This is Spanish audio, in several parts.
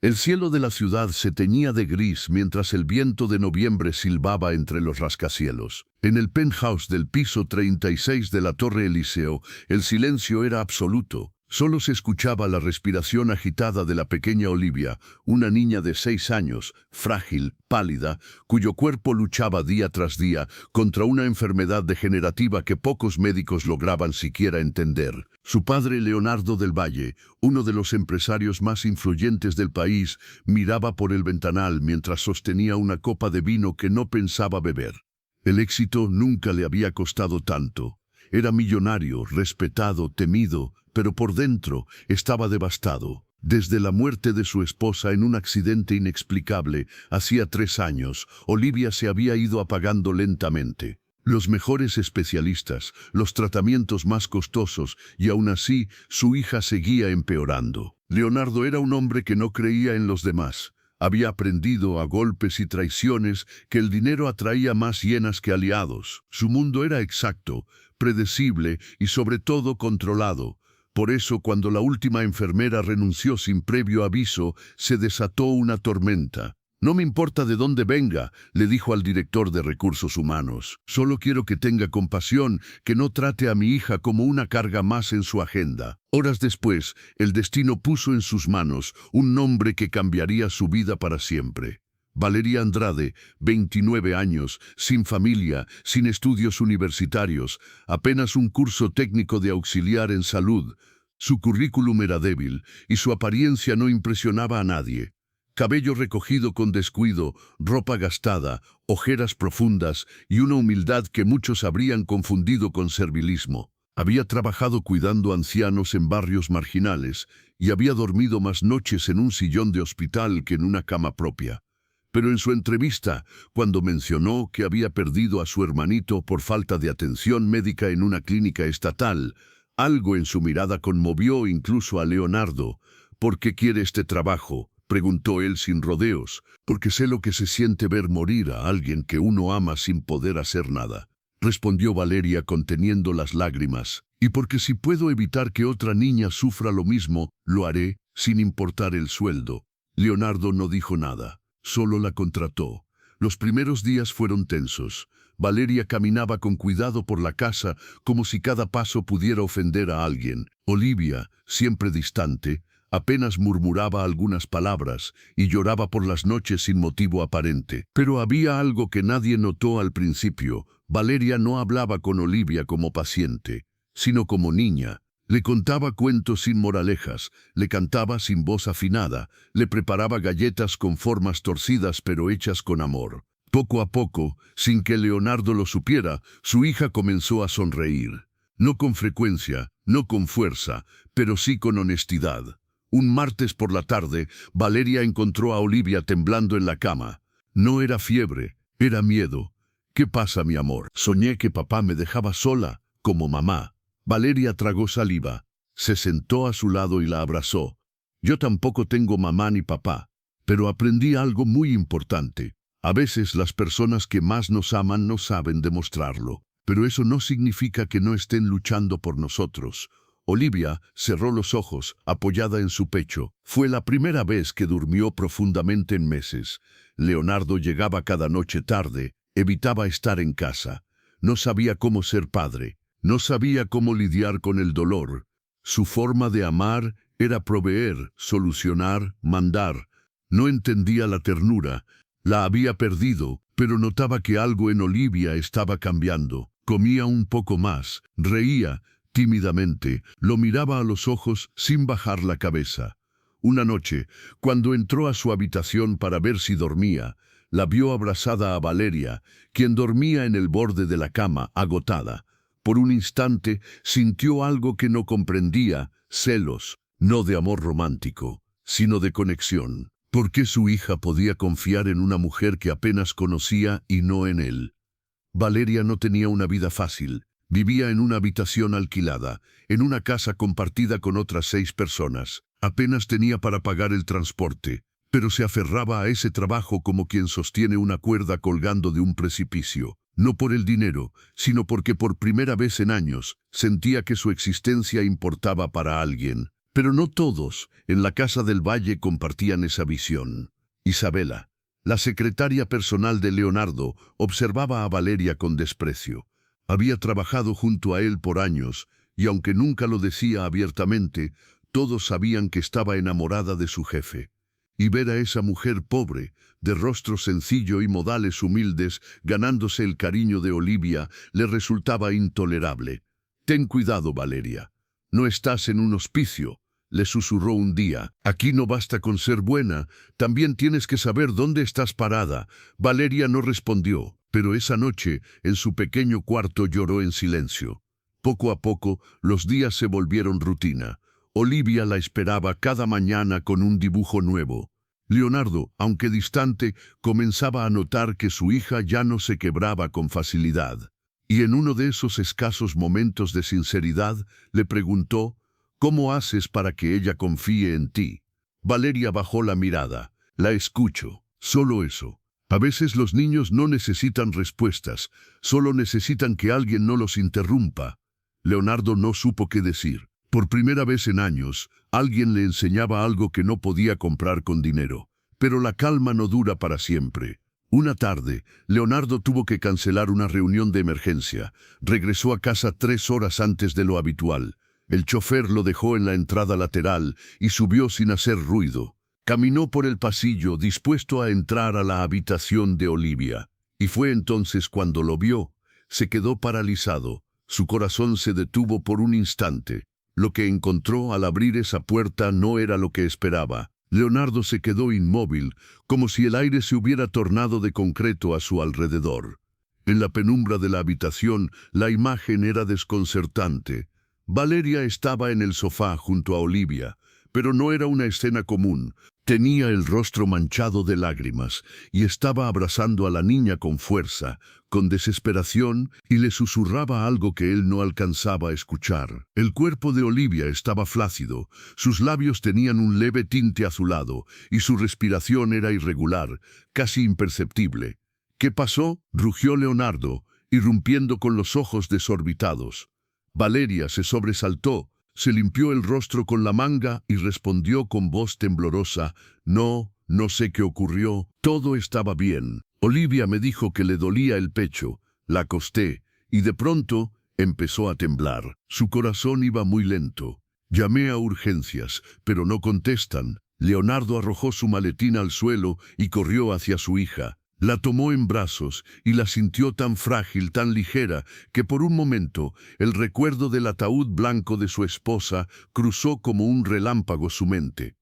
El cielo de la ciudad se teñía de gris mientras el viento de noviembre silbaba entre los rascacielos. En el penthouse del piso 36 de la Torre Eliseo, el silencio era absoluto. Solo se escuchaba la respiración agitada de la pequeña Olivia, una niña de 6 años, frágil, pálida, cuyo cuerpo luchaba día tras día contra una enfermedad degenerativa que pocos médicos lograban siquiera entender. Su padre, Leonardo del Valle, uno de los empresarios más influyentes del país, miraba por el ventanal mientras sostenía una copa de vino que no pensaba beber. El éxito nunca le había costado tanto. Era millonario, respetado, temido, pero por dentro estaba devastado. Desde la muerte de su esposa en un accidente inexplicable, hacía 3 años, Olivia se había ido apagando lentamente. Los mejores especialistas, los tratamientos más costosos, y aún así, su hija seguía empeorando. Leonardo era un hombre que no creía en los demás. Había aprendido a golpes y traiciones que el dinero atraía más hienas que aliados. Su mundo era exacto, predecible y sobre todo controlado. Por eso, cuando la última enfermera renunció sin previo aviso, se desató una tormenta. «No me importa de dónde venga», le dijo al director de Recursos Humanos. «Solo quiero que tenga compasión, que no trate a mi hija como una carga más en su agenda». Horas después, el destino puso en sus manos un nombre que cambiaría su vida para siempre. Valeria Andrade, 29 años, sin familia, sin estudios universitarios, apenas un curso técnico de auxiliar en salud. Su currículum era débil y su apariencia no impresionaba a nadie. Cabello recogido con descuido, ropa gastada, ojeras profundas y una humildad que muchos habrían confundido con servilismo. Había trabajado cuidando ancianos en barrios marginales y había dormido más noches en un sillón de hospital que en una cama propia. Pero en su entrevista, cuando mencionó que había perdido a su hermanito por falta de atención médica en una clínica estatal, algo en su mirada conmovió incluso a Leonardo. «¿Por qué quiere este trabajo?», preguntó él sin rodeos. «Porque sé lo que se siente ver morir a alguien que uno ama sin poder hacer nada», respondió Valeria conteniendo las lágrimas. «Y porque si puedo evitar que otra niña sufra lo mismo, lo haré, sin importar el sueldo». Leonardo no dijo nada. Solo la contrató. Los primeros días fueron tensos. Valeria caminaba con cuidado por la casa, como si cada paso pudiera ofender a alguien. Olivia, siempre distante, apenas murmuraba algunas palabras y lloraba por las noches sin motivo aparente. Pero había algo que nadie notó al principio. Valeria no hablaba con Olivia como paciente, sino como niña. Le contaba cuentos sin moralejas, le cantaba sin voz afinada, le preparaba galletas con formas torcidas pero hechas con amor. Poco a poco, sin que Leonardo lo supiera, su hija comenzó a sonreír. No con frecuencia, no con fuerza, pero sí con honestidad. Un martes por la tarde, Valeria encontró a Olivia temblando en la cama. No era fiebre, era miedo. «¿Qué pasa, mi amor?» «Soñé que papá me dejaba sola, como mamá». Valeria tragó saliva, se sentó a su lado y la abrazó. «Yo tampoco tengo mamá ni papá, pero aprendí algo muy importante. A veces las personas que más nos aman no saben demostrarlo, pero eso no significa que no estén luchando por nosotros». Olivia cerró los ojos, apoyada en su pecho. Fue la primera vez que durmió profundamente en meses. Leonardo llegaba cada noche tarde, evitaba estar en casa. No sabía cómo ser padre. No sabía cómo lidiar con el dolor. Su forma de amar era proveer, solucionar, mandar. No entendía la ternura. La había perdido, pero notaba que algo en Olivia estaba cambiando. Comía un poco más, reía tímidamente, lo miraba a los ojos sin bajar la cabeza. Una noche, cuando entró a su habitación para ver si dormía, la vio abrazada a Valeria, quien dormía en el borde de la cama, agotada. Por un instante sintió algo que no comprendía, celos, no de amor romántico, sino de conexión. ¿Por qué su hija podía confiar en una mujer que apenas conocía y no en él? Valeria no tenía una vida fácil. Vivía en una habitación alquilada, en una casa compartida con otras 6 personas. Apenas tenía para pagar el transporte, pero se aferraba a ese trabajo como quien sostiene una cuerda colgando de un precipicio. No por el dinero, sino porque por primera vez en años sentía que su existencia importaba para alguien. Pero no todos en la Casa del Valle compartían esa visión. Isabela, la secretaria personal de Leonardo, observaba a Valeria con desprecio. Había trabajado junto a él por años, y aunque nunca lo decía abiertamente, todos sabían que estaba enamorada de su jefe. Y ver a esa mujer pobre, de rostro sencillo y modales humildes, ganándose el cariño de Olivia, le resultaba intolerable. «Ten cuidado, Valeria. No estás en un hospicio», le susurró un día. «Aquí no basta con ser buena, también tienes que saber dónde estás parada». Valeria no respondió, pero esa noche, en su pequeño cuarto, lloró en silencio. Poco a poco, los días se volvieron rutina. Olivia la esperaba cada mañana con un dibujo nuevo. Leonardo, aunque distante, comenzaba a notar que su hija ya no se quebraba con facilidad. Y en uno de esos escasos momentos de sinceridad, le preguntó: «¿Cómo haces para que ella confíe en ti?». Valeria bajó la mirada. «La escucho, solo eso. A veces los niños no necesitan respuestas, solo necesitan que alguien no los interrumpa». Leonardo no supo qué decir. Por primera vez en años, alguien le enseñaba algo que no podía comprar con dinero. Pero la calma no dura para siempre. Una tarde, Leonardo tuvo que cancelar una reunión de emergencia. Regresó a casa 3 horas antes de lo habitual. El chofer lo dejó en la entrada lateral y subió sin hacer ruido. Caminó por el pasillo, dispuesto a entrar a la habitación de Olivia. Y fue entonces cuando lo vio. Se quedó paralizado. Su corazón se detuvo por un instante. Lo que encontró al abrir esa puerta no era lo que esperaba. Leonardo se quedó inmóvil, como si el aire se hubiera tornado de concreto a su alrededor. En la penumbra de la habitación, la imagen era desconcertante. Valeria estaba en el sofá junto a Olivia, pero no era una escena común. Tenía el rostro manchado de lágrimas y estaba abrazando a la niña con fuerza, con desesperación, y le susurraba algo que él no alcanzaba a escuchar. El cuerpo de Olivia estaba flácido, sus labios tenían un leve tinte azulado y su respiración era irregular, casi imperceptible. «¿Qué pasó?», rugió Leonardo, irrumpiendo con los ojos desorbitados. Valeria se sobresaltó. Se limpió el rostro con la manga y respondió con voz temblorosa: «No sé qué ocurrió, todo estaba bien. Olivia me dijo que le dolía el pecho, la acosté, y de pronto empezó a temblar. Su corazón iba muy lento. Llamé a urgencias, pero no contestan». Leonardo arrojó su maletín al suelo y corrió hacia su hija. La tomó en brazos y la sintió tan frágil, tan ligera, que por un momento el recuerdo del ataúd blanco de su esposa cruzó como un relámpago su mente.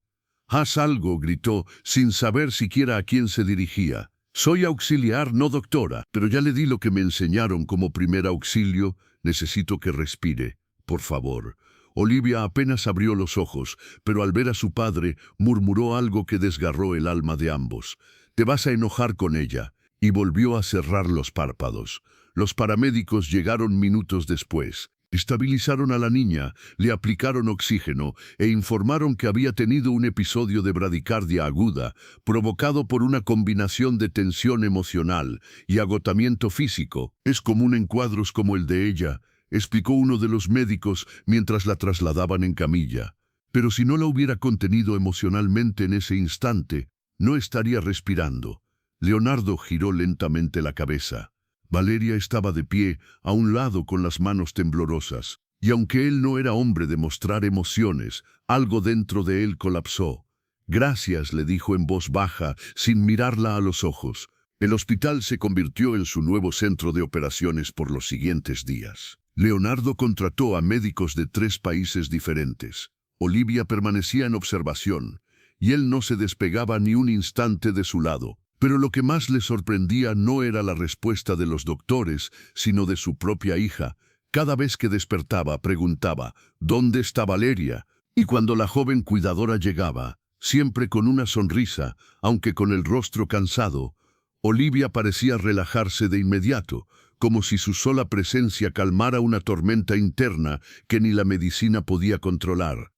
«Haz algo», gritó, sin saber siquiera a quién se dirigía. «Soy auxiliar, no doctora, pero ya le di lo que me enseñaron como primer auxilio. Necesito que respire, por favor». Olivia apenas abrió los ojos, pero al ver a su padre murmuró algo que desgarró el alma de ambos. «Te vas a enojar con ella», y volvió a cerrar los párpados. Los paramédicos llegaron minutos después. Estabilizaron a la niña, le aplicaron oxígeno e informaron que había tenido un episodio de bradicardia aguda, provocado por una combinación de tensión emocional y agotamiento físico. «Es común en cuadros como el de ella», explicó uno de los médicos mientras la trasladaban en camilla. «Pero si no la hubiera contenido emocionalmente en ese instante, no estaría respirando». Leonardo giró lentamente la cabeza. Valeria estaba de pie, a un lado con las manos temblorosas, y aunque él no era hombre de mostrar emociones, algo dentro de él colapsó. «Gracias», le dijo en voz baja, sin mirarla a los ojos. El hospital se convirtió en su nuevo centro de operaciones por los siguientes días. Leonardo contrató a médicos de 3 países diferentes. Olivia permanecía en observación, y él no se despegaba ni un instante de su lado. Pero lo que más le sorprendía no era la respuesta de los doctores, sino de su propia hija. Cada vez que despertaba, preguntaba: «¿Dónde está Valeria?». Y cuando la joven cuidadora llegaba, siempre con una sonrisa, aunque con el rostro cansado, Olivia parecía relajarse de inmediato, como si su sola presencia calmara una tormenta interna que ni la medicina podía controlar.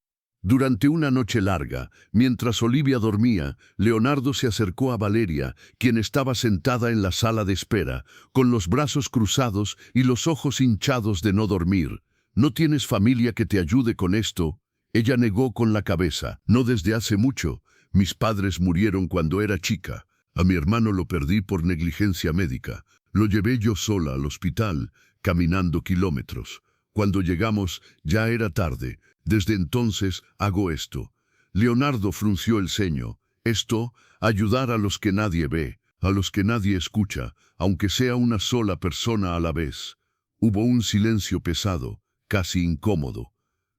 Durante una noche larga, mientras Olivia dormía, Leonardo se acercó a Valeria, quien estaba sentada en la sala de espera, con los brazos cruzados y los ojos hinchados de no dormir. «¿No tienes familia que te ayude con esto?». Ella negó con la cabeza. No desde hace mucho. Mis padres murieron cuando era chica. A mi hermano lo perdí por negligencia médica. Lo llevé yo sola al hospital, caminando kilómetros. Cuando llegamos, ya era tarde. Desde entonces hago esto. Leonardo frunció el ceño. Esto, ayudar a los que nadie ve, a los que nadie escucha, aunque sea una sola persona a la vez. Hubo un silencio pesado, casi incómodo.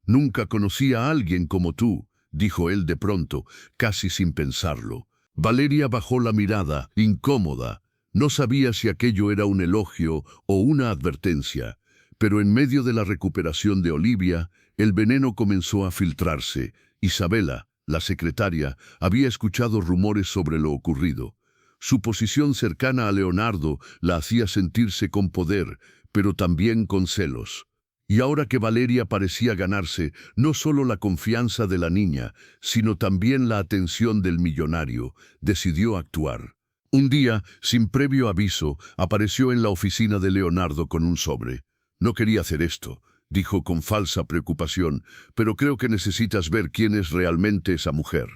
Nunca conocí a alguien como tú, dijo él de pronto, casi sin pensarlo. Valeria bajó la mirada, incómoda. No sabía si aquello era un elogio o una advertencia, pero en medio de la recuperación de Olivia, el veneno comenzó a filtrarse. Isabela, la secretaria, había escuchado rumores sobre lo ocurrido. Su posición cercana a Leonardo la hacía sentirse con poder, pero también con celos. Y ahora que Valeria parecía ganarse no solo la confianza de la niña, sino también la atención del millonario, decidió actuar. Un día, sin previo aviso, apareció en la oficina de Leonardo con un sobre. No quería hacer esto, dijo con falsa preocupación, pero creo que necesitas ver quién es realmente esa mujer.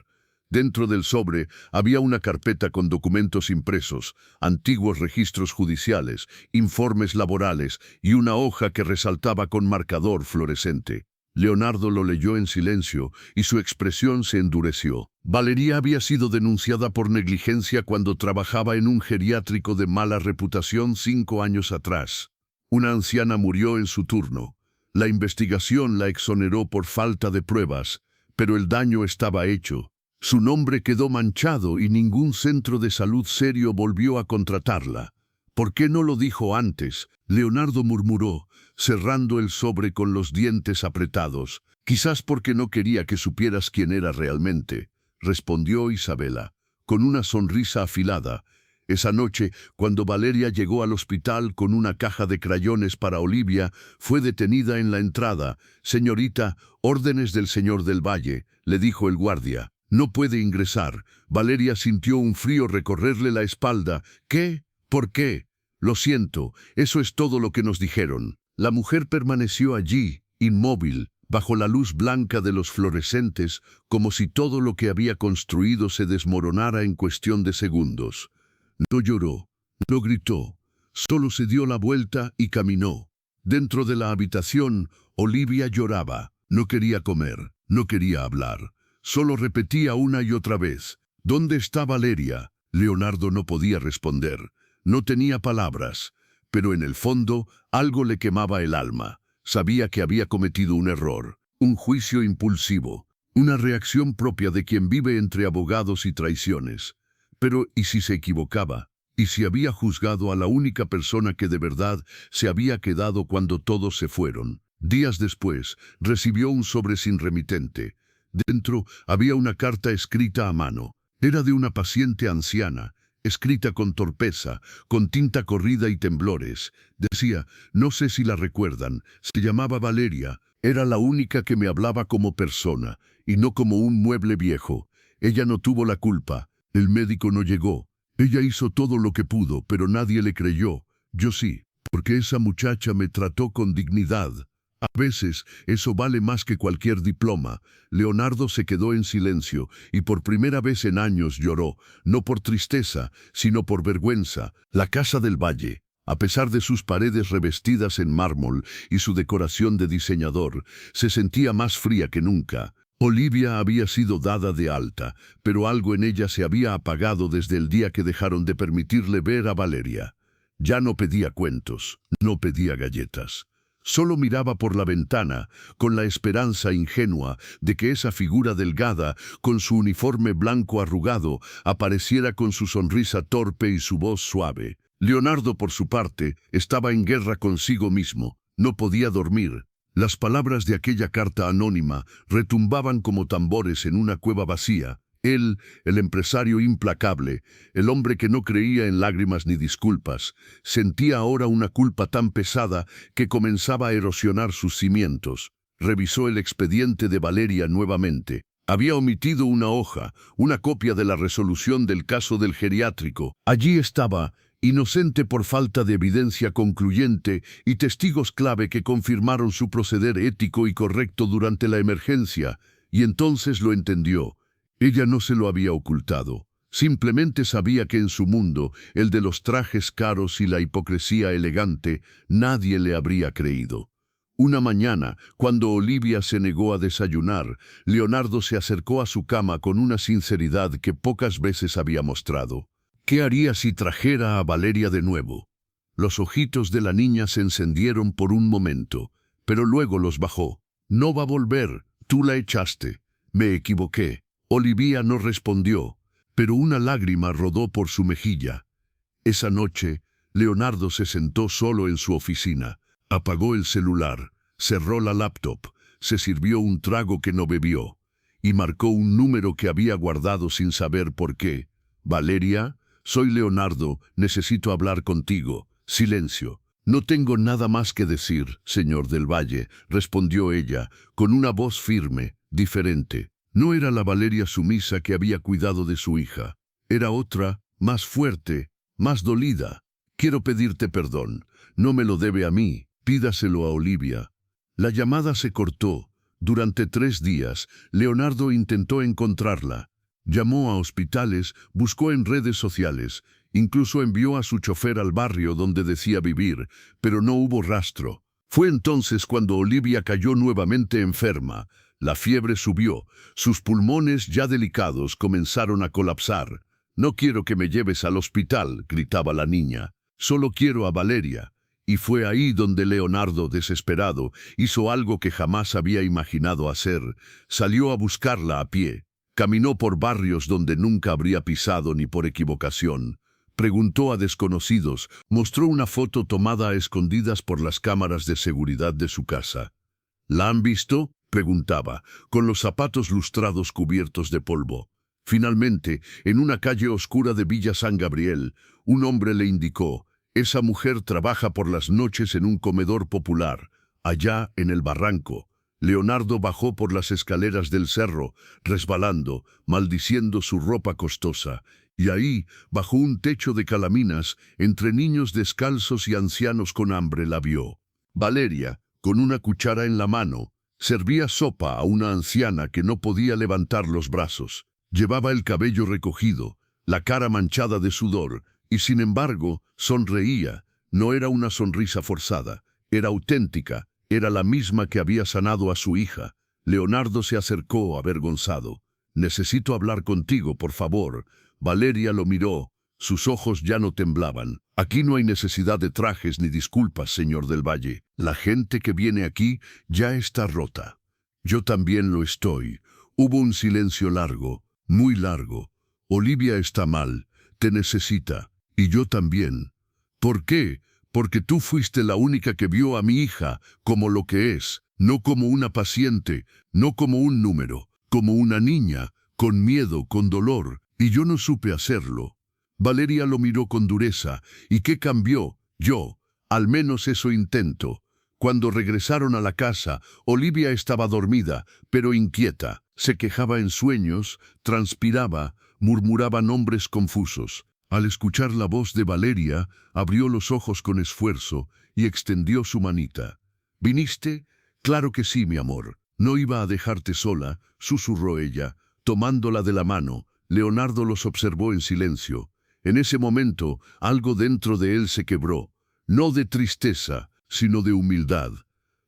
Dentro del sobre había una carpeta con documentos impresos, antiguos registros judiciales, informes laborales y una hoja que resaltaba con marcador fluorescente. Leonardo lo leyó en silencio y su expresión se endureció. Valeria había sido denunciada por negligencia cuando trabajaba en un geriátrico de mala reputación 5 años atrás. Una anciana murió en su turno. La investigación la exoneró por falta de pruebas, pero el daño estaba hecho. Su nombre quedó manchado y ningún centro de salud serio volvió a contratarla. ¿Por qué no lo dijo antes? Leonardo murmuró, cerrando el sobre con los dientes apretados. Quizás porque no quería que supieras quién era realmente, respondió Isabela, con una sonrisa afilada. Esa noche, cuando Valeria llegó al hospital con una caja de crayones para Olivia, fue detenida en la entrada. «Señorita, órdenes del señor del Valle», le dijo el guardia. «No puede ingresar». Valeria sintió un frío recorrerle la espalda. «¿Qué? ¿Por qué?» «Lo siento, eso es todo lo que nos dijeron». La mujer permaneció allí, inmóvil, bajo la luz blanca de los fluorescentes, como si todo lo que había construido se desmoronara en cuestión de segundos. No lloró, no gritó, solo se dio la vuelta y caminó. Dentro de la habitación, Olivia lloraba. No quería comer, no quería hablar. Solo repetía una y otra vez, «¿Dónde está Valeria?». Leonardo no podía responder. No tenía palabras, pero en el fondo algo le quemaba el alma. Sabía que había cometido un error, un juicio impulsivo, una reacción propia de quien vive entre abogados y traiciones. Pero, ¿y si se equivocaba? ¿Y si había juzgado a la única persona que de verdad se había quedado cuando todos se fueron? Días después, recibió un sobre sin remitente. Dentro había una carta escrita a mano. Era de una paciente anciana, escrita con torpeza, con tinta corrida y temblores. Decía, no sé si la recuerdan, se llamaba Valeria. Era la única que me hablaba como persona, y no como un mueble viejo. Ella no tuvo la culpa. El médico no llegó. Ella hizo todo lo que pudo, pero nadie le creyó. Yo sí, porque esa muchacha me trató con dignidad. A veces, eso vale más que cualquier diploma. Leonardo se quedó en silencio y por primera vez en años lloró, no por tristeza, sino por vergüenza. La casa del Valle, a pesar de sus paredes revestidas en mármol y su decoración de diseñador, se sentía más fría que nunca. Olivia había sido dada de alta, pero algo en ella se había apagado desde el día que dejaron de permitirle ver a Valeria. Ya no pedía cuentos, no pedía galletas. Solo miraba por la ventana, con la esperanza ingenua de que esa figura delgada, con su uniforme blanco arrugado, apareciera con su sonrisa torpe y su voz suave. Leonardo, por su parte, estaba en guerra consigo mismo. No podía dormir. Las palabras de aquella carta anónima retumbaban como tambores en una cueva vacía. Él, el empresario implacable, el hombre que no creía en lágrimas ni disculpas, sentía ahora una culpa tan pesada que comenzaba a erosionar sus cimientos. Revisó el expediente de Valeria nuevamente. Había omitido una hoja, una copia de la resolución del caso del geriátrico. Allí estaba, inocente por falta de evidencia concluyente y testigos clave que confirmaron su proceder ético y correcto durante la emergencia, y entonces lo entendió. Ella no se lo había ocultado. Simplemente sabía que en su mundo, el de los trajes caros y la hipocresía elegante, nadie le habría creído. Una mañana, cuando Olivia se negó a desayunar, Leonardo se acercó a su cama con una sinceridad que pocas veces había mostrado. ¿Qué haría si trajera a Valeria de nuevo? Los ojitos de la niña se encendieron por un momento, pero luego los bajó. No va a volver, tú la echaste. Me equivoqué. Olivia no respondió, pero una lágrima rodó por su mejilla. Esa noche, Leonardo se sentó solo en su oficina. Apagó el celular, cerró la laptop, se sirvió un trago que no bebió y marcó un número que había guardado sin saber por qué. Valeria, soy Leonardo, necesito hablar contigo. Silencio. No tengo nada más que decir, señor del Valle, respondió ella, con una voz firme, diferente. No era la Valeria sumisa que había cuidado de su hija. Era otra, más fuerte, más dolida. Quiero pedirte perdón. No me lo debe a mí. Pídaselo a Olivia. La llamada se cortó. Durante 3 días, Leonardo intentó encontrarla. Llamó a hospitales, buscó en redes sociales, incluso envió a su chofer al barrio donde decía vivir, pero no hubo rastro. Fue entonces cuando Olivia cayó nuevamente enferma. La fiebre subió, sus pulmones ya delicados comenzaron a colapsar. No quiero que me lleves al hospital, gritaba la niña. Solo quiero a Valeria. Y fue ahí donde Leonardo, desesperado, hizo algo que jamás había imaginado hacer. Salió a buscarla a pie. Caminó por barrios donde nunca habría pisado ni por equivocación. Preguntó a desconocidos, mostró una foto tomada a escondidas por las cámaras de seguridad de su casa. ¿La han visto?, preguntaba, con los zapatos lustrados cubiertos de polvo. Finalmente, en una calle oscura de Villa San Gabriel, un hombre le indicó: esa mujer trabaja por las noches en un comedor popular, allá en el barranco. Leonardo bajó por las escaleras del cerro, resbalando, maldiciendo su ropa costosa, y ahí, bajo un techo de calaminas, entre niños descalzos y ancianos con hambre, la vio. Valeria, con una cuchara en la mano, servía sopa a una anciana que no podía levantar los brazos. Llevaba el cabello recogido, la cara manchada de sudor, y sin embargo, sonreía. No era una sonrisa forzada, era auténtica, era la misma que había sanado a su hija. Leonardo se acercó avergonzado. «Necesito hablar contigo, por favor». Valeria lo miró, sus ojos ya no temblaban. «Aquí no hay necesidad de trajes ni disculpas, señor del Valle. La gente que viene aquí ya está rota». «Yo también lo estoy». Hubo un silencio largo, muy largo. «Olivia está mal, te necesita. Y yo también». «¿Por qué?» «Porque tú fuiste la única que vio a mi hija como lo que es, no como una paciente, no como un número, como una niña, con miedo, con dolor, y yo no supe hacerlo». Valeria lo miró con dureza. «¿Y qué cambió?» «Yo, al menos eso intento». Cuando regresaron a la casa, Olivia estaba dormida, pero inquieta. Se quejaba en sueños, transpiraba, murmuraba nombres confusos. Al escuchar la voz de Valeria, abrió los ojos con esfuerzo y extendió su manita. «¿Viniste?» «Claro que sí, mi amor. No iba a dejarte sola», susurró ella, tomándola de la mano. Leonardo los observó en silencio. En ese momento, algo dentro de él se quebró, no de tristeza, sino de humildad.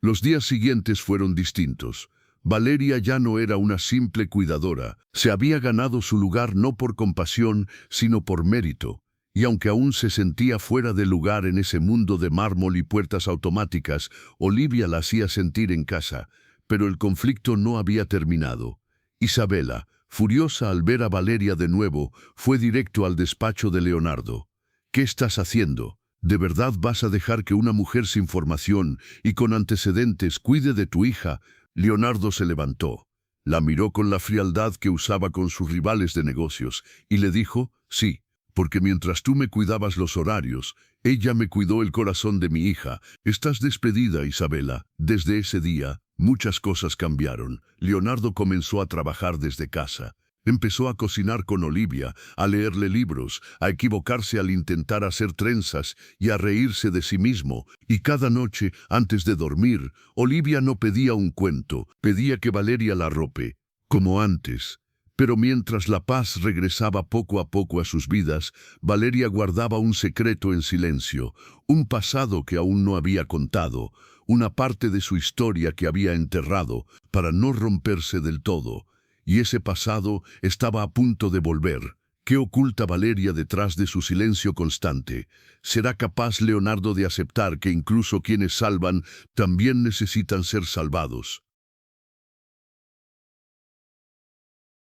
Los días siguientes fueron distintos. Valeria ya no era una simple cuidadora. Se había ganado su lugar no por compasión, sino por mérito. Y aunque aún se sentía fuera de lugar en ese mundo de mármol y puertas automáticas, Olivia la hacía sentir en casa. Pero el conflicto no había terminado. Isabela, furiosa al ver a Valeria de nuevo, fue directo al despacho de Leonardo. «¿Qué estás haciendo? ¿De verdad vas a dejar que una mujer sin formación y con antecedentes cuide de tu hija?» Leonardo se levantó. La miró con la frialdad que usaba con sus rivales de negocios y le dijo: «Sí, porque mientras tú me cuidabas los horarios, ella me cuidó el corazón de mi hija. Estás despedida, Isabela». Desde ese día, muchas cosas cambiaron. Leonardo comenzó a trabajar desde casa. Empezó a cocinar con Olivia, a leerle libros, a equivocarse al intentar hacer trenzas y a reírse de sí mismo. Y cada noche, antes de dormir, Olivia no pedía un cuento, pedía que Valeria la arrope, como antes. Pero mientras la paz regresaba poco a poco a sus vidas, Valeria guardaba un secreto en silencio, un pasado que aún no había contado, una parte de su historia que había enterrado para no romperse del todo. Y ese pasado estaba a punto de volver. ¿Qué oculta Valeria detrás de su silencio constante? ¿Será capaz Leonardo de aceptar que incluso quienes salvan también necesitan ser salvados?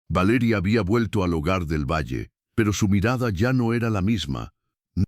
Valeria había vuelto al hogar del valle, pero su mirada ya no era la misma.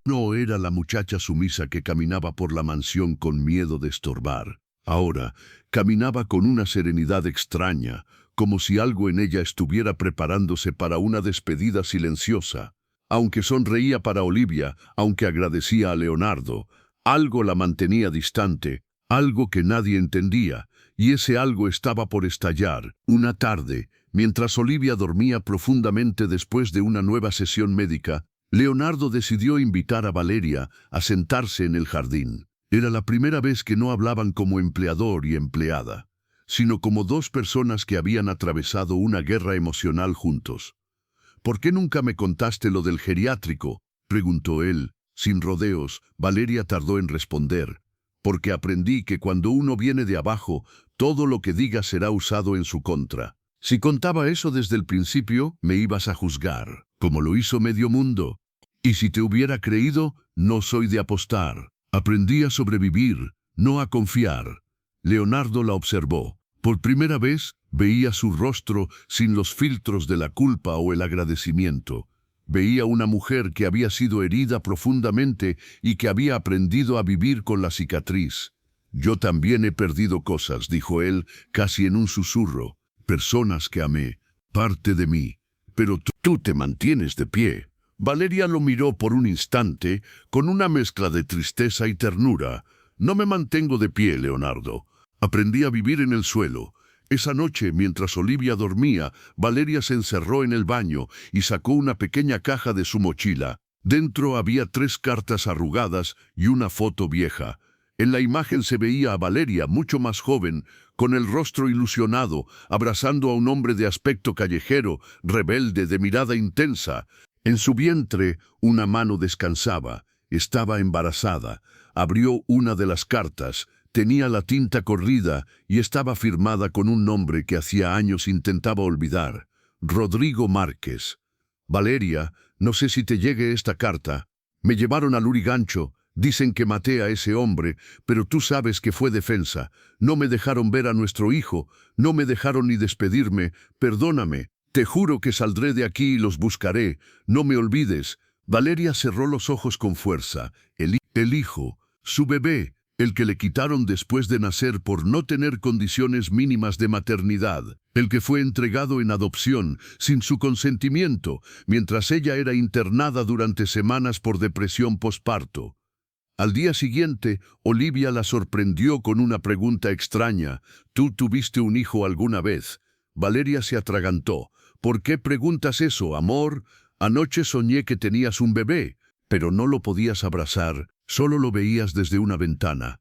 No era la muchacha sumisa que caminaba por la mansión con miedo de estorbar. Ahora, caminaba con una serenidad extraña, como si algo en ella estuviera preparándose para una despedida silenciosa. Aunque sonreía para Olivia, aunque agradecía a Leonardo, algo la mantenía distante, algo que nadie entendía, y ese algo estaba por estallar. Una tarde, mientras Olivia dormía profundamente después de una nueva sesión médica, Leonardo decidió invitar a Valeria a sentarse en el jardín. Era la primera vez que no hablaban como empleador y empleada, sino como dos personas que habían atravesado una guerra emocional juntos. «¿Por qué nunca me contaste lo del geriátrico?», preguntó él. Sin rodeos, Valeria tardó en responder. «Porque aprendí que cuando uno viene de abajo, todo lo que diga será usado en su contra. Si contaba eso desde el principio, me ibas a juzgar, como lo hizo medio mundo. Y si te hubiera creído, no soy de apostar. Aprendí a sobrevivir, no a confiar». Leonardo la observó. Por primera vez, veía su rostro sin los filtros de la culpa o el agradecimiento. Veía una mujer que había sido herida profundamente y que había aprendido a vivir con la cicatriz. «Yo también he perdido cosas», dijo él, casi en un susurro. «Personas que amé, parte de mí. Pero tú te mantienes de pie». Valeria lo miró por un instante, con una mezcla de tristeza y ternura. «No me mantengo de pie, Leonardo. Aprendí a vivir en el suelo». Esa noche, mientras Olivia dormía, Valeria se encerró en el baño y sacó una pequeña caja de su mochila. Dentro había 3 cartas arrugadas y una foto vieja. En la imagen se veía a Valeria, mucho más joven, con el rostro ilusionado, abrazando a un hombre de aspecto callejero, rebelde, de mirada intensa. En su vientre, una mano descansaba. Estaba embarazada. Abrió una de las cartas. Tenía la tinta corrida y estaba firmada con un nombre que hacía años intentaba olvidar. Rodrigo Márquez. «Valeria, no sé si te llegue esta carta. Me llevaron al Lurigancho. Dicen que maté a ese hombre, pero tú sabes que fue defensa. No me dejaron ver a nuestro hijo. No me dejaron ni despedirme. Perdóname. Te juro que saldré de aquí y los buscaré. No me olvides». Valeria cerró los ojos con fuerza. El hijo, su bebé, el que le quitaron después de nacer por no tener condiciones mínimas de maternidad, el que fue entregado en adopción sin su consentimiento, mientras ella era internada durante semanas por depresión posparto. Al día siguiente, Olivia la sorprendió con una pregunta extraña. «¿Tú tuviste un hijo alguna vez?». Valeria se atragantó. «¿Por qué preguntas eso, amor? Anoche soñé que tenías un bebé, pero no lo podías abrazar, solo lo veías desde una ventana».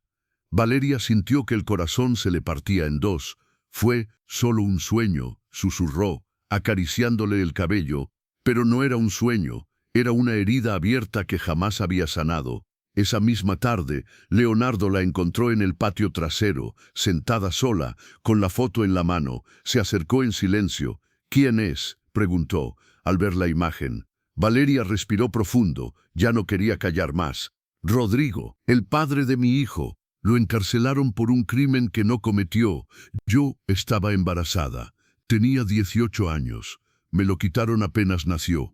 Valeria sintió que el corazón se le partía en dos. «Fue solo un sueño», susurró, acariciándole el cabello. Pero no era un sueño, era una herida abierta que jamás había sanado. Esa misma tarde, Leonardo la encontró en el patio trasero, sentada sola, con la foto en la mano. Se acercó en silencio. «¿Quién es?», preguntó, al ver la imagen. Valeria respiró profundo, ya no quería callar más. «Rodrigo, el padre de mi hijo. Lo encarcelaron por un crimen que no cometió. Yo estaba embarazada. Tenía 18 años. Me lo quitaron apenas nació».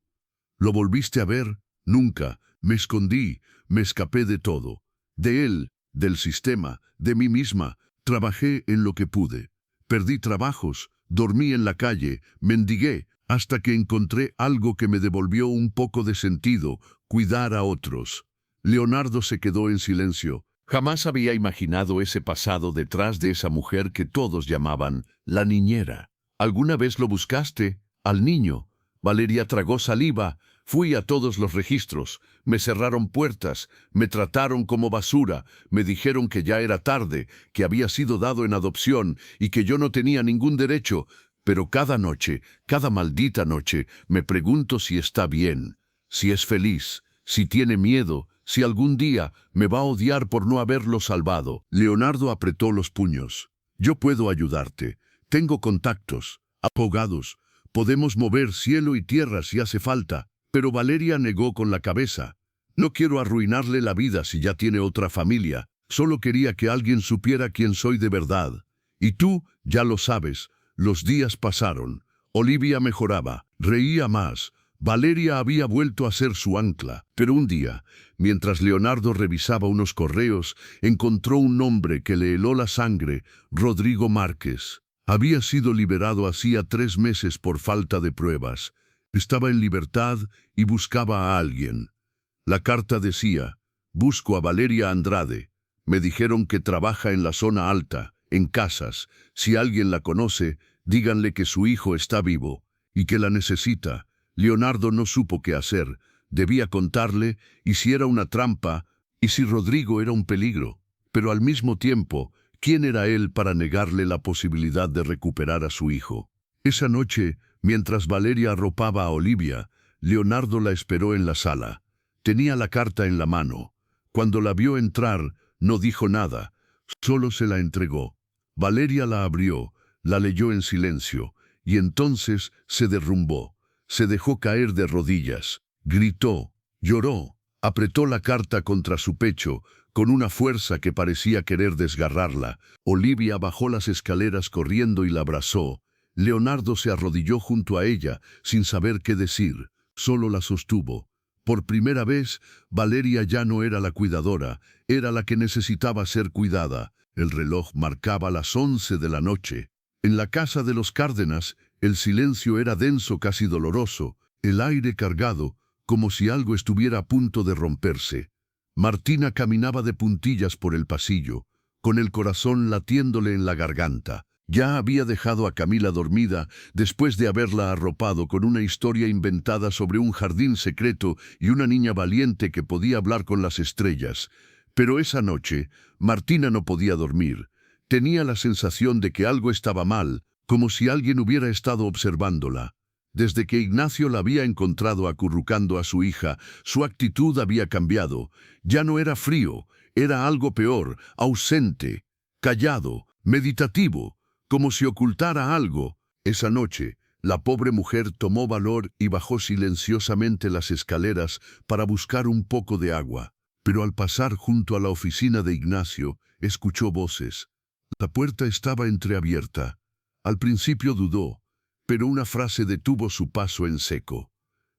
«¿Lo volviste a ver?». «Nunca. Me escondí. Me escapé de todo. De él, del sistema, de mí misma. Trabajé en lo que pude. Perdí trabajos, dormí en la calle, mendigué, hasta que encontré algo que me devolvió un poco de sentido: cuidar a otros». Leonardo se quedó en silencio. Jamás había imaginado ese pasado detrás de esa mujer que todos llamaban la niñera. «¿Alguna vez lo buscaste?». Al niño. Valeria tragó saliva. Fui a todos los registros. Me cerraron puertas. Me trataron como basura. Me dijeron que ya era tarde, que había sido dado en adopción y que yo no tenía ningún derecho. Pero cada noche, cada maldita noche, me pregunto si está bien, si es feliz, si tiene miedo, si algún día me va a odiar por no haberlo salvado. Leonardo apretó los puños. Yo puedo ayudarte. Tengo contactos, abogados. Podemos mover cielo y tierra si hace falta. Pero Valeria negó con la cabeza. No quiero arruinarle la vida si ya tiene otra familia. Solo quería que alguien supiera quién soy de verdad. Y tú, ya lo sabes, los días pasaron. Olivia mejoraba, reía más. Valeria había vuelto a ser su ancla. Pero un día, mientras Leonardo revisaba unos correos, encontró un nombre que le heló la sangre: Rodrigo Márquez. Había sido liberado hacía 3 meses por falta de pruebas. Estaba en libertad y buscaba a alguien. La carta decía: busco a Valeria Andrade. Me dijeron que trabaja en la zona alta, en casas. Si alguien la conoce, díganle que su hijo está vivo y que la necesita. Leonardo no supo qué hacer. Debía contarle, y si era una trampa, y si Rodrigo era un peligro. Pero al mismo tiempo, ¿quién era él para negarle la posibilidad de recuperar a su hijo? Esa noche, mientras Valeria arropaba a Olivia, Leonardo la esperó en la sala. Tenía la carta en la mano. Cuando la vio entrar, no dijo nada, solo se la entregó. Valeria la abrió, la leyó en silencio, y entonces se derrumbó. Se dejó caer de rodillas, gritó, lloró, apretó la carta contra su pecho, con una fuerza que parecía querer desgarrarla. Olivia bajó las escaleras corriendo y la abrazó. Leonardo se arrodilló junto a ella, sin saber qué decir. Solo la sostuvo. Por primera vez, Valeria ya no era la cuidadora, era la que necesitaba ser cuidada. El reloj marcaba las 11 de la noche. En la casa de los Cárdenas, el silencio era denso, casi doloroso, el aire cargado, como si algo estuviera a punto de romperse. Martina caminaba de puntillas por el pasillo, con el corazón latiéndole en la garganta. Ya había dejado a Camila dormida después de haberla arropado con una historia inventada sobre un jardín secreto y una niña valiente que podía hablar con las estrellas. Pero esa noche, Martina no podía dormir. Tenía la sensación de que algo estaba mal, como si alguien hubiera estado observándola. Desde que Ignacio la había encontrado acurrucando a su hija, su actitud había cambiado. Ya no era frío, era algo peor, ausente, callado, meditativo, como si ocultara algo. Esa noche, la pobre mujer tomó valor y bajó silenciosamente las escaleras para buscar un poco de agua. Pero al pasar junto a la oficina de Ignacio, escuchó voces. La puerta estaba entreabierta. Al principio dudó, pero una frase detuvo su paso en seco.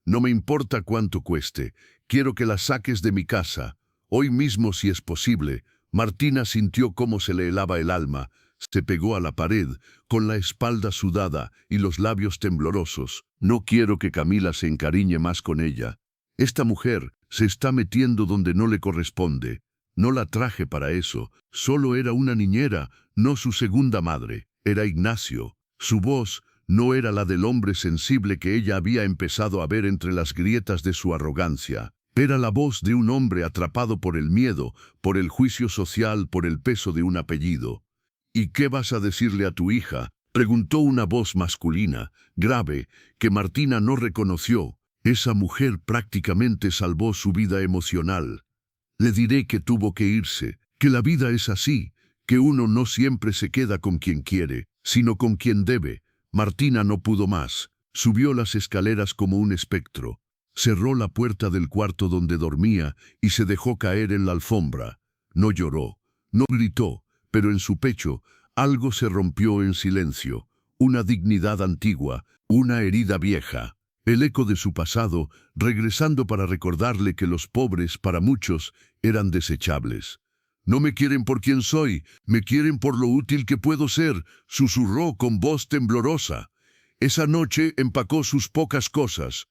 No me importa cuánto cueste, quiero que la saques de mi casa. Hoy mismo, si es posible. Martina sintió cómo se le helaba el alma. Se pegó a la pared, con la espalda sudada y los labios temblorosos. No quiero que Camila se encariñe más con ella. Esta mujer se está metiendo donde no le corresponde. No la traje para eso. Solo era una niñera, no su segunda madre. Era Ignacio. Su voz no era la del hombre sensible que ella había empezado a ver entre las grietas de su arrogancia. Era la voz de un hombre atrapado por el miedo, por el juicio social, por el peso de un apellido. ¿Y qué vas a decirle a tu hija?, preguntó una voz masculina, grave, que Martina no reconoció. Esa mujer prácticamente salvó su vida emocional. Le diré que tuvo que irse, que la vida es así, que uno no siempre se queda con quien quiere, sino con quien debe. Martina no pudo más. Subió las escaleras como un espectro. Cerró la puerta del cuarto donde dormía y se dejó caer en la alfombra. No lloró, no gritó, pero en su pecho algo se rompió en silencio. Una dignidad antigua, una herida vieja. El eco de su pasado, regresando para recordarle que los pobres, para muchos, eran desechables. No me quieren por quien soy, me quieren por lo útil que puedo ser, susurró con voz temblorosa. Esa noche empacó sus pocas cosas.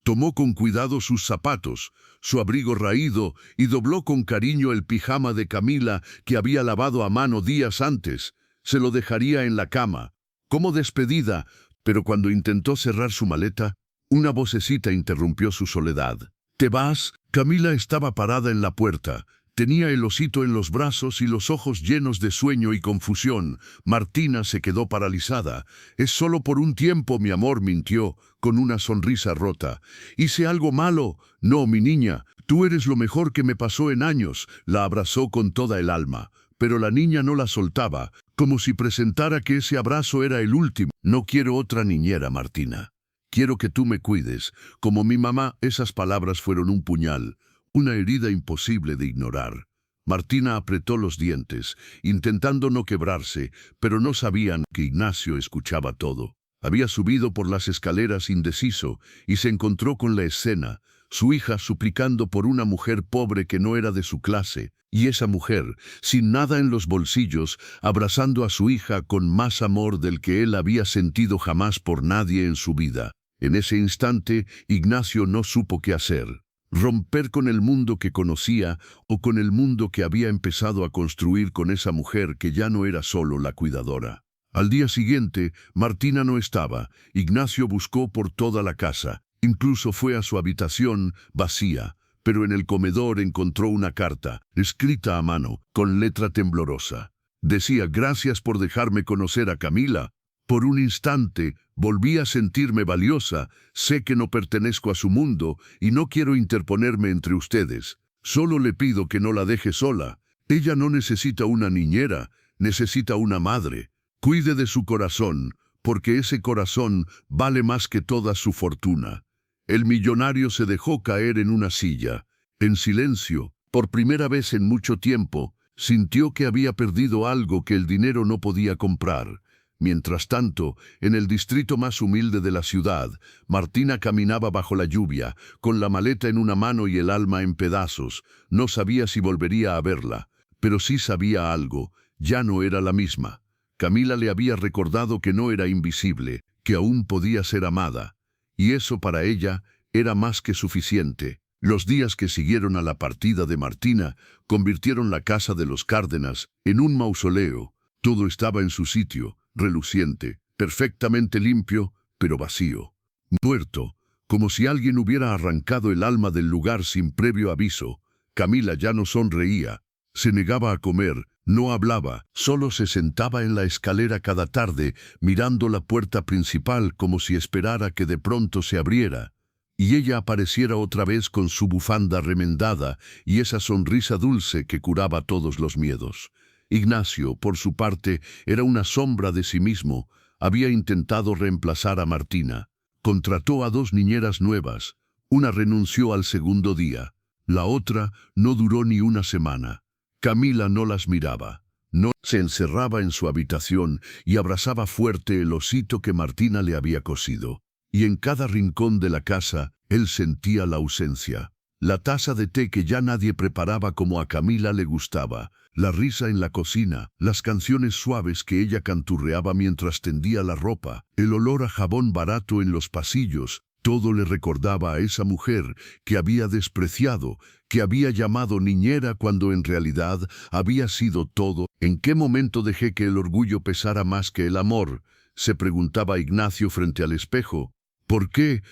Tomó con cuidado sus zapatos, su abrigo raído y dobló con cariño el pijama de Camila que había lavado a mano días antes. Se lo dejaría en la cama. Como despedida, Pero cuando intentó cerrar su maleta, una vocecita interrumpió su soledad. ¿Te vas? Camila estaba parada en la puerta. Tenía el osito en los brazos y los ojos llenos de sueño y confusión. Martina se quedó paralizada. «Es solo por un tiempo, mi amor», mintió, con una sonrisa rota. «¿Hice algo malo?» «No, mi niña, tú eres lo mejor que me pasó en años». La abrazó con toda el alma. Pero la niña no la soltaba, como si presentara que ese abrazo era el último. «No quiero otra niñera, Martina. Quiero que tú me cuides. Como mi mamá». Esas palabras fueron un puñal. Una herida imposible de ignorar. Martina apretó los dientes, intentando no quebrarse, pero no sabían que Ignacio escuchaba todo. Había subido por las escaleras indeciso y se encontró con la escena, su hija suplicando por una mujer pobre que no era de su clase, y esa mujer, sin nada en los bolsillos, abrazando a su hija con más amor del que él había sentido jamás por nadie en su vida. En ese instante, Ignacio no supo qué hacer. Romper con el mundo que conocía o con el mundo que había empezado a construir con esa mujer que ya no era solo la cuidadora. Al día siguiente, Martina no estaba. Ignacio buscó por toda la casa. Incluso fue a su habitación, vacía, pero en el comedor encontró una carta, escrita a mano, con letra temblorosa. Decía: «Gracias por dejarme conocer a Camila. Por un instante volví a sentirme valiosa. Sé que no pertenezco a su mundo y no quiero interponerme entre ustedes. Solo le pido que no la deje sola. Ella no necesita una niñera, necesita una madre. Cuide de su corazón, porque ese corazón vale más que toda su fortuna». El millonario se dejó caer en una silla. En silencio, por primera vez en mucho tiempo, sintió que había perdido algo que el dinero no podía comprar. Mientras tanto, en el distrito más humilde de la ciudad, Martina caminaba bajo la lluvia, con la maleta en una mano y el alma en pedazos. No sabía si volvería a verla, pero sí sabía algo: ya no era la misma. Camila le había recordado que no era invisible, que aún podía ser amada, y eso para ella era más que suficiente. Los días que siguieron a la partida de Martina convirtieron la casa de los Cárdenas en un mausoleo. Todo estaba en su sitio, reluciente, perfectamente limpio, pero vacío. Muerto, como si alguien hubiera arrancado el alma del lugar sin previo aviso. Camila ya no sonreía, se negaba a comer, no hablaba, solo se sentaba en la escalera cada tarde, mirando la puerta principal como si esperara que de pronto se abriera, y ella apareciera otra vez con su bufanda remendada y esa sonrisa dulce que curaba todos los miedos. Ignacio, por su parte, era una sombra de sí mismo. Había intentado reemplazar a Martina. Contrató a 2 niñeras nuevas. Una renunció al segundo día. La otra no duró ni una semana. Camila no las miraba. No se encerraba en su habitación y abrazaba fuerte el osito que Martina le había cosido. Y en cada rincón de la casa, él sentía la ausencia. La taza de té que ya nadie preparaba como a Camila le gustaba, la risa en la cocina, las canciones suaves que ella canturreaba mientras tendía la ropa, el olor a jabón barato en los pasillos, todo le recordaba a esa mujer que había despreciado, que había llamado niñera cuando en realidad había sido todo. ¿En qué momento dejé que el orgullo pesara más que el amor?, se preguntaba Ignacio frente al espejo. ¿Por qué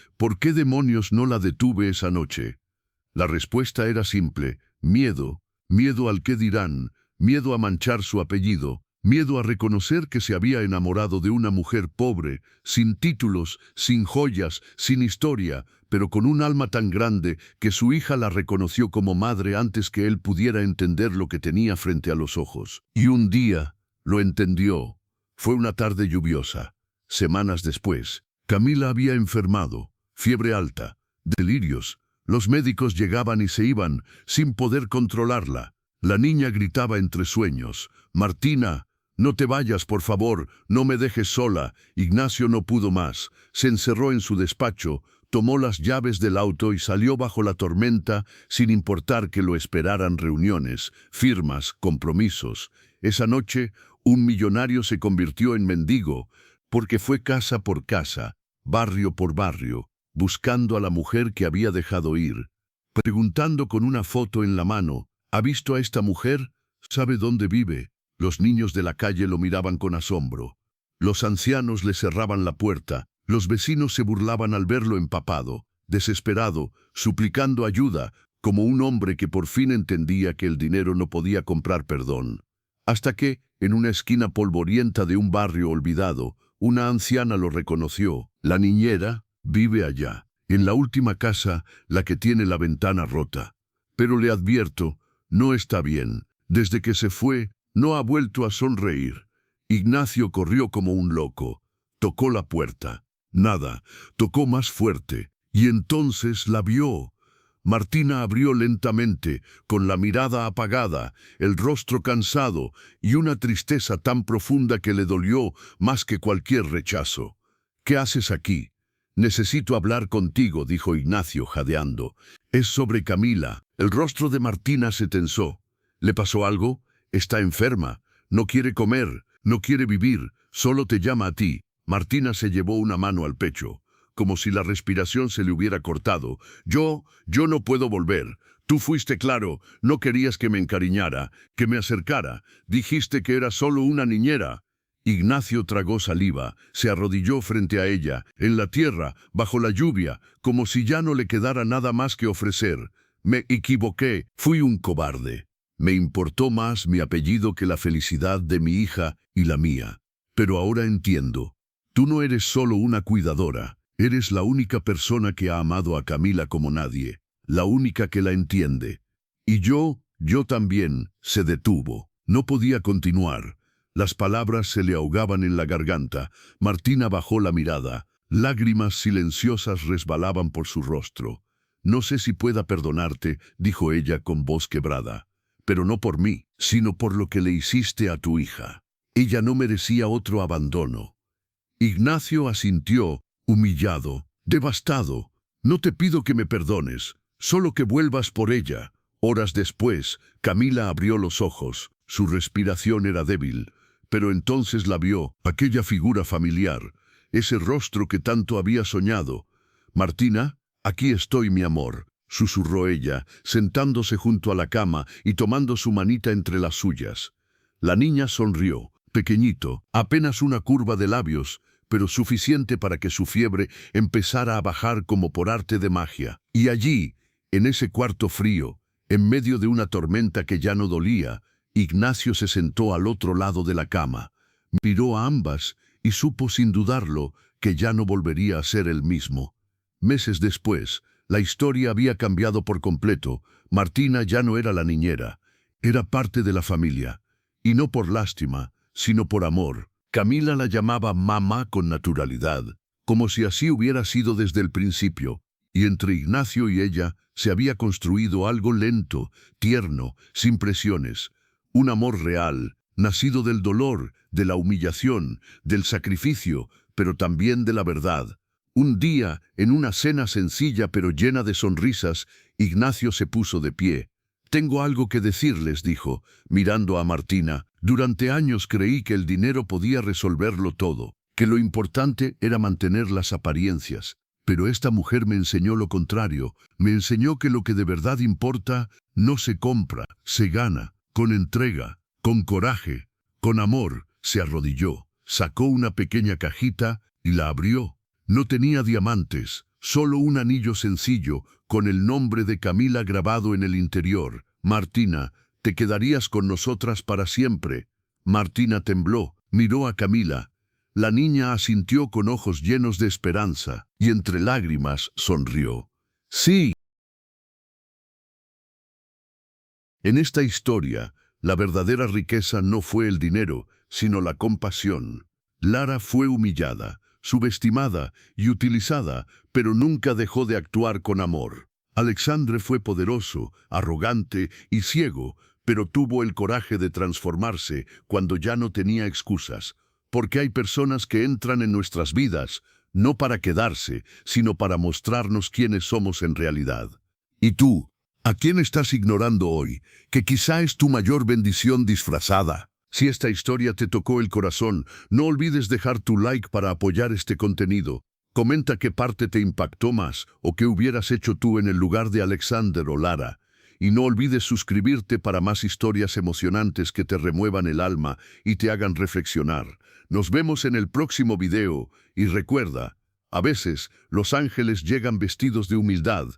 demonios no la detuve esa noche? La respuesta era simple: miedo. Miedo al qué dirán, miedo a manchar su apellido, miedo a reconocer que se había enamorado de una mujer pobre, sin títulos, sin joyas, sin historia, pero con un alma tan grande que su hija la reconoció como madre antes que él pudiera entender lo que tenía frente a los ojos. Y un día lo entendió. Fue una tarde lluviosa. Semanas después, Camila había enfermado, fiebre alta, delirios. Los médicos llegaban y se iban, sin poder controlarla. La niña gritaba entre sueños: «Martina, no te vayas, por favor, no me dejes sola». Ignacio no pudo más. Se encerró en su despacho, tomó las llaves del auto y salió bajo la tormenta, sin importar que lo esperaran reuniones, firmas, compromisos. Esa noche, un millonario se convirtió en mendigo, porque fue casa por casa, barrio por barrio, buscando a la mujer que había dejado ir, preguntando con una foto en la mano: ¿ha visto a esta mujer? ¿Sabe dónde vive? Los niños de la calle lo miraban con asombro. Los ancianos le cerraban la puerta, Los vecinos se burlaban al verlo empapado, desesperado, suplicando ayuda, como un hombre que por fin entendía que el dinero no podía comprar perdón. Hasta que, en una esquina polvorienta de un barrio olvidado, una anciana lo reconoció. La niñera vive allá, en la última casa, la que tiene la ventana rota. Pero le advierto, no está bien. Desde que se fue, no ha vuelto a sonreír. Ignacio corrió como un loco. Tocó la puerta. Nada. Tocó más fuerte. Y entonces la vio. Martina abrió lentamente, con la mirada apagada, el rostro cansado y una tristeza tan profunda que le dolió más que cualquier rechazo. «¿Qué haces aquí?» «Necesito hablar contigo», dijo Ignacio jadeando. «Es sobre Camila». El rostro de Martina se tensó. «¿Le pasó algo? Está enferma. No quiere comer, no quiere vivir, solo te llama a ti». Martina se llevó una mano al pecho, como si la respiración se le hubiera cortado. Yo no puedo volver. Tú fuiste claro, no querías que me encariñara, que me acercara. Dijiste que era solo una niñera». Ignacio tragó saliva, se arrodilló frente a ella, en la tierra, bajo la lluvia, como si ya no le quedara nada más que ofrecer. «Me equivoqué, fui un cobarde. Me importó más mi apellido que la felicidad de mi hija y la mía. Pero ahora entiendo. Tú no eres solo una cuidadora. Eres la única persona que ha amado a Camila como nadie, la única que la entiende». «Y yo también», se detuvo. No podía continuar. Las palabras se le ahogaban en la garganta. Martina bajó la mirada. Lágrimas silenciosas resbalaban por su rostro. «No sé si pueda perdonarte», dijo ella con voz quebrada. «Pero no por mí, sino por lo que le hiciste a tu hija. Ella no merecía otro abandono». Ignacio asintió, humillado, devastado. «No te pido que me perdones, solo que vuelvas por ella». Horas después, Camila abrió los ojos. Su respiración era débil, pero entonces la vio, aquella figura familiar, ese rostro que tanto había soñado. «Martina, aquí estoy, mi amor», susurró ella, sentándose junto a la cama y tomando su manita entre las suyas. La niña sonrió, pequeñito, apenas una curva de labios, pero suficiente para que su fiebre empezara a bajar como por arte de magia. Y allí, en ese cuarto frío, en medio de una tormenta que ya no dolía, Ignacio se sentó al otro lado de la cama, miró a ambas y supo sin dudarlo que ya no volvería a ser el mismo. Meses después, la historia había cambiado por completo. Martina ya no era la niñera, era parte de la familia, y no por lástima, sino por amor. Camila la llamaba mamá con naturalidad, como si así hubiera sido desde el principio, y entre Ignacio y ella se había construido algo lento, tierno, sin presiones. Un amor real, nacido del dolor, de la humillación, del sacrificio, pero también de la verdad. Un día, en una cena sencilla pero llena de sonrisas, Ignacio se puso de pie. «Tengo algo que decirles», dijo, mirando a Martina. «Durante años creí que el dinero podía resolverlo todo, que lo importante era mantener las apariencias. Pero esta mujer me enseñó lo contrario. Me enseñó que lo que de verdad importa no se compra, se gana. Con entrega, con coraje, con amor». Se arrodilló, sacó una pequeña cajita y la abrió. No tenía diamantes, solo un anillo sencillo, con el nombre de Camila grabado en el interior. «Martina, te quedarías con nosotras para siempre». Martina tembló, miró a Camila. La niña asintió con ojos llenos de esperanza, y entre lágrimas sonrió. «Sí». En esta historia, la verdadera riqueza no fue el dinero, sino la compasión. Lara fue humillada, subestimada y utilizada, pero nunca dejó de actuar con amor. Alexandre fue poderoso, arrogante y ciego, pero tuvo el coraje de transformarse cuando ya no tenía excusas. Porque hay personas que entran en nuestras vidas, no para quedarse, sino para mostrarnos quiénes somos en realidad. ¿Y tú? ¿A quién estás ignorando hoy? Que quizá es tu mayor bendición disfrazada. Si esta historia te tocó el corazón, no olvides dejar tu like para apoyar este contenido. Comenta qué parte te impactó más o qué hubieras hecho tú en el lugar de Alexander o Lara. Y no olvides suscribirte para más historias emocionantes que te remuevan el alma y te hagan reflexionar. Nos vemos en el próximo video y recuerda, A veces, los ángeles llegan vestidos de humildad,